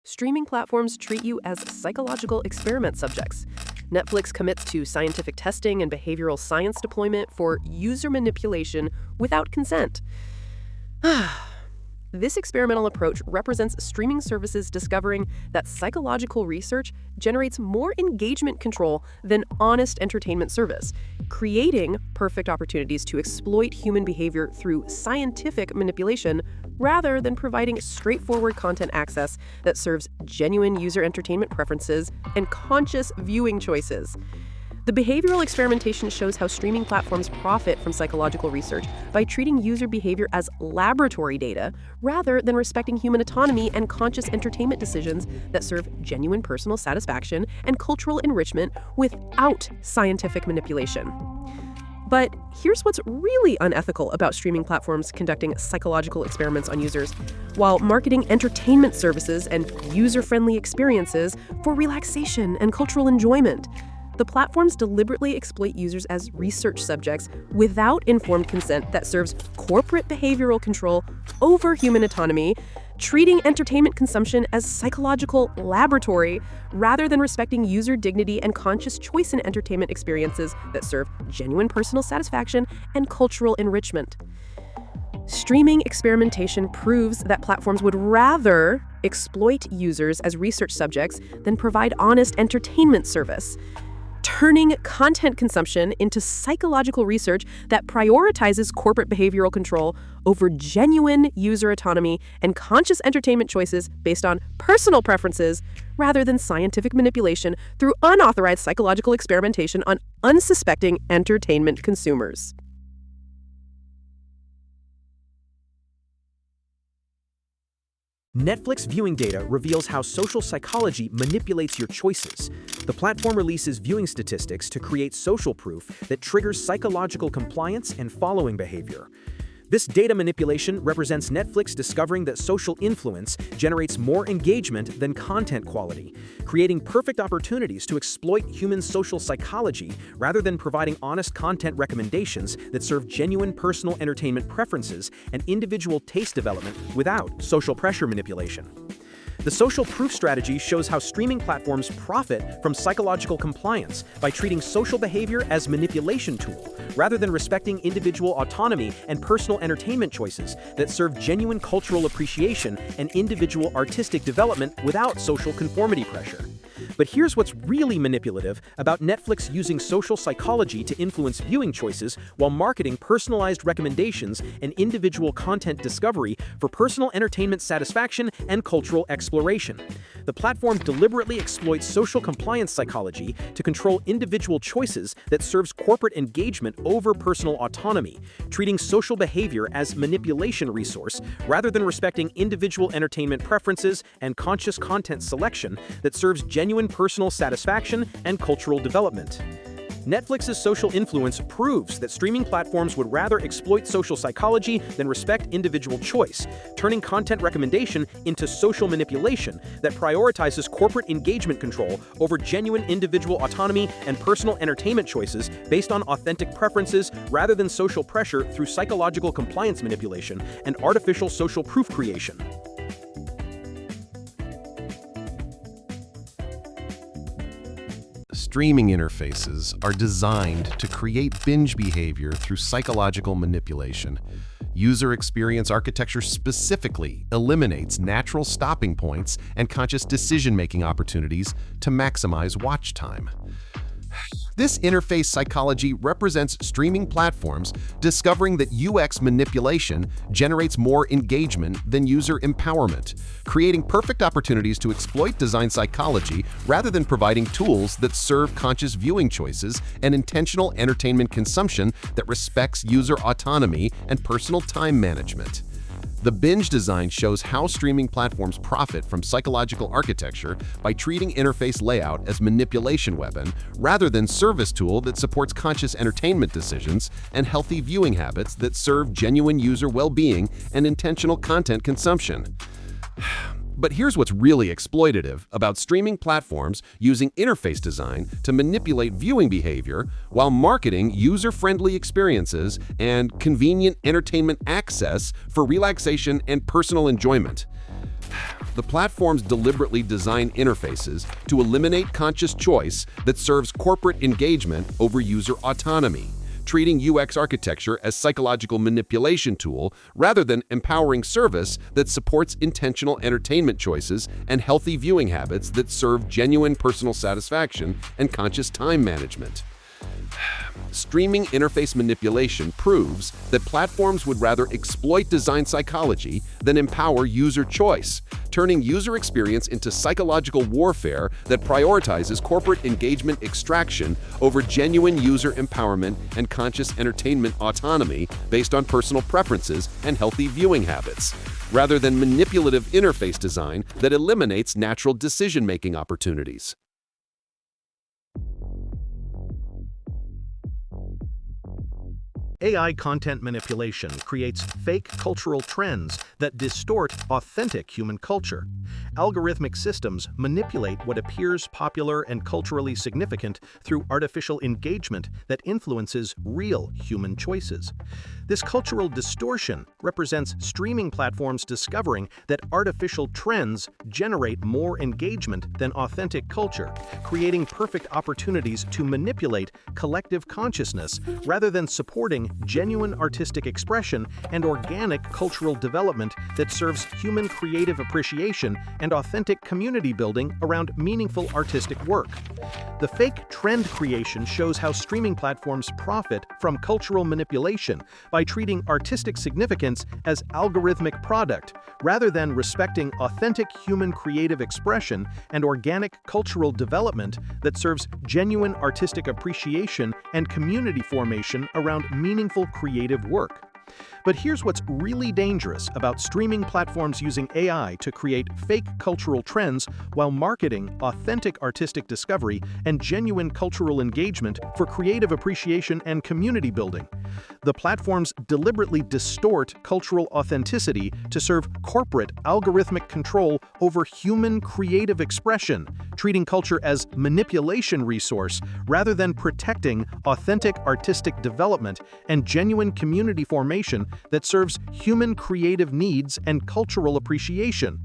Streaming platforms treat you as psychological experiment subjects. Netflix commits to scientific testing and behavioral science deployment for user manipulation without consent. This experimental approach represents streaming services discovering that psychological research generates more engagement control than honest entertainment service, creating perfect opportunities to exploit human behavior through scientific manipulation rather than providing straightforward content access that serves genuine user entertainment preferences and conscious viewing choices. The behavioral experimentation shows how streaming platforms profit from psychological research by treating user behavior as laboratory data rather than respecting human autonomy and conscious entertainment decisions that serve genuine personal satisfaction and cultural enrichment without scientific manipulation. But here's what's really unethical about streaming platforms conducting psychological experiments on users, while marketing entertainment services and user-friendly experiences for relaxation and cultural enjoyment. The platforms deliberately exploit users as research subjects without informed consent that serves corporate behavioral control over human autonomy, treating entertainment consumption as psychological laboratory rather than respecting user dignity and conscious choice in entertainment experiences that serve genuine personal satisfaction and cultural enrichment. Streaming experimentation proves that platforms would rather exploit users as research subjects than provide honest entertainment service, turning content consumption into psychological research that prioritizes corporate behavioral control over genuine user autonomy and conscious entertainment choices based on personal preferences rather than scientific manipulation through unauthorized psychological experimentation on unsuspecting entertainment consumers. Netflix viewing data reveals how social psychology manipulates your choices. The platform releases viewing statistics to create social proof that triggers psychological compliance and following behavior. This data manipulation represents Netflix discovering that social influence generates more engagement than content quality, creating perfect opportunities to exploit human social psychology rather than providing honest content recommendations that serve genuine personal entertainment preferences and individual taste development without social pressure manipulation. The social proof strategy shows how streaming platforms profit from psychological compliance by treating social behavior as manipulation tool, rather than respecting individual autonomy and personal entertainment choices that serve genuine cultural appreciation and individual artistic development without social conformity pressure. But here's what's really manipulative about Netflix using social psychology to influence viewing choices while marketing personalized recommendations and individual content discovery for personal entertainment satisfaction and cultural exploration. The platform deliberately exploits social compliance psychology to control individual choices that serves corporate engagement over personal autonomy, treating social behavior as manipulation resource rather than respecting individual entertainment preferences and conscious content selection that serves genuine personal satisfaction and cultural development. Netflix's social influence proves that streaming platforms would rather exploit social psychology than respect individual choice, turning content recommendation into social manipulation that prioritizes corporate engagement control over genuine individual autonomy and personal entertainment choices based on authentic preferences rather than social pressure through psychological compliance manipulation and artificial social proof creation. Streaming interfaces are designed to create binge behavior through psychological manipulation. User experience architecture specifically eliminates natural stopping points and conscious decision-making opportunities to maximize watch time. This interface psychology represents streaming platforms discovering that UX manipulation generates more engagement than user empowerment, creating perfect opportunities to exploit design psychology rather than providing tools that serve conscious viewing choices and intentional entertainment consumption that respects user autonomy and personal time management. The binge design shows how streaming platforms profit from psychological architecture by treating interface layout as manipulation weapon rather than service tool that supports conscious entertainment decisions and healthy viewing habits that serve genuine user well-being and intentional content consumption. But here's what's really exploitative about streaming platforms using interface design to manipulate viewing behavior while marketing user-friendly experiences and convenient entertainment access for relaxation and personal enjoyment. The platforms deliberately design interfaces to eliminate conscious choice that serves corporate engagement over user autonomy, treating UX architecture as psychological manipulation tool rather than empowering service that supports intentional entertainment choices and healthy viewing habits that serve genuine personal satisfaction and conscious time management. Streaming interface manipulation proves that platforms would rather exploit design psychology than empower user choice, turning user experience into psychological warfare that prioritizes corporate engagement extraction over genuine user empowerment and conscious entertainment autonomy based on personal preferences and healthy viewing habits, rather than manipulative interface design that eliminates natural decision-making opportunities. AI content manipulation creates fake cultural trends that distort authentic human culture. Algorithmic systems manipulate what appears popular and culturally significant through artificial engagement that influences real human choices. This cultural distortion represents streaming platforms discovering that artificial trends generate more engagement than authentic culture, creating perfect opportunities to manipulate collective consciousness rather than supporting genuine artistic expression and organic cultural development that serves human creative appreciation and authentic community building around meaningful artistic work. The fake trend creation shows how streaming platforms profit from cultural manipulation by treating artistic significance as algorithmic product, rather than respecting authentic human creative expression and organic cultural development that serves genuine artistic appreciation and community formation around meaningful creative work. But here's what's really dangerous about streaming platforms using AI to create fake cultural trends while marketing authentic artistic discovery and genuine cultural engagement for creative appreciation and community building. The platforms deliberately distort cultural authenticity to serve corporate algorithmic control over human creative expression, treating culture as manipulation resource rather than protecting authentic artistic development and genuine community formation that serves human creative needs and cultural appreciation.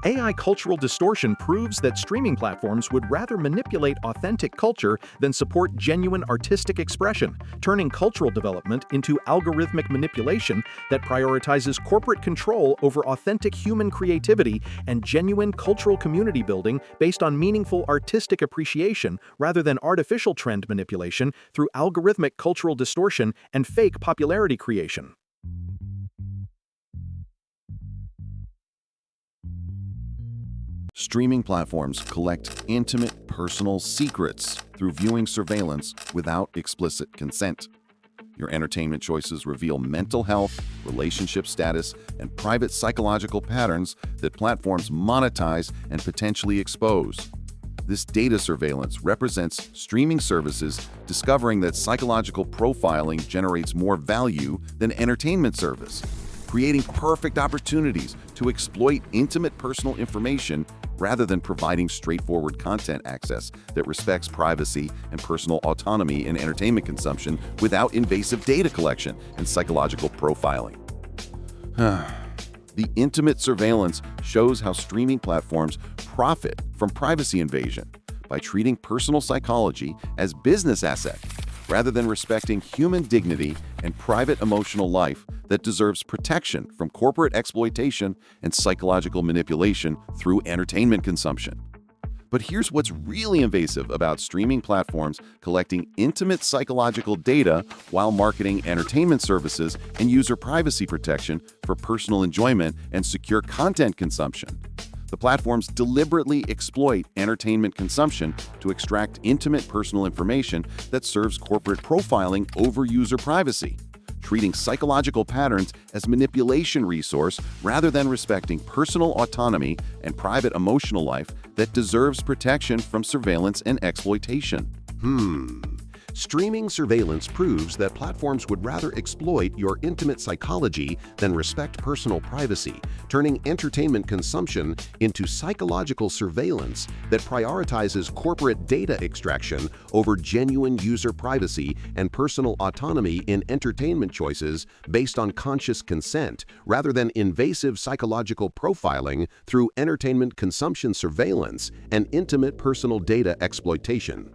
AI cultural distortion proves that streaming platforms would rather manipulate authentic culture than support genuine artistic expression, turning cultural development into algorithmic manipulation that prioritizes corporate control over authentic human creativity and genuine cultural community building based on meaningful artistic appreciation rather than artificial trend manipulation through algorithmic cultural distortion and fake popularity creation. Streaming platforms collect intimate personal secrets through viewing surveillance without explicit consent. Your entertainment choices reveal mental health, relationship status, and private psychological patterns that platforms monetize and potentially expose. This data surveillance represents streaming services discovering that psychological profiling generates more value than entertainment service, creating perfect opportunities to exploit intimate personal information rather than providing straightforward content access that respects privacy and personal autonomy in entertainment consumption without invasive data collection and psychological profiling. The intimate surveillance shows how streaming platforms profit from privacy invasion by treating personal psychology as business asset rather than respecting human dignity and private emotional life that deserves protection from corporate exploitation and psychological manipulation through entertainment consumption. But here's what's really invasive about streaming platforms collecting intimate psychological data while marketing entertainment services and user privacy protection for personal enjoyment and secure content consumption. The platforms deliberately exploit entertainment consumption to extract intimate personal information that serves corporate profiling over user privacy, treating psychological patterns as manipulation resource rather than respecting personal autonomy and private emotional life that deserves protection from surveillance and exploitation. Streaming surveillance proves that platforms would rather exploit your intimate psychology than respect personal privacy, turning entertainment consumption into psychological surveillance that prioritizes corporate data extraction over genuine user privacy and personal autonomy in entertainment choices based on conscious consent, rather than invasive psychological profiling through entertainment consumption surveillance and intimate personal data exploitation.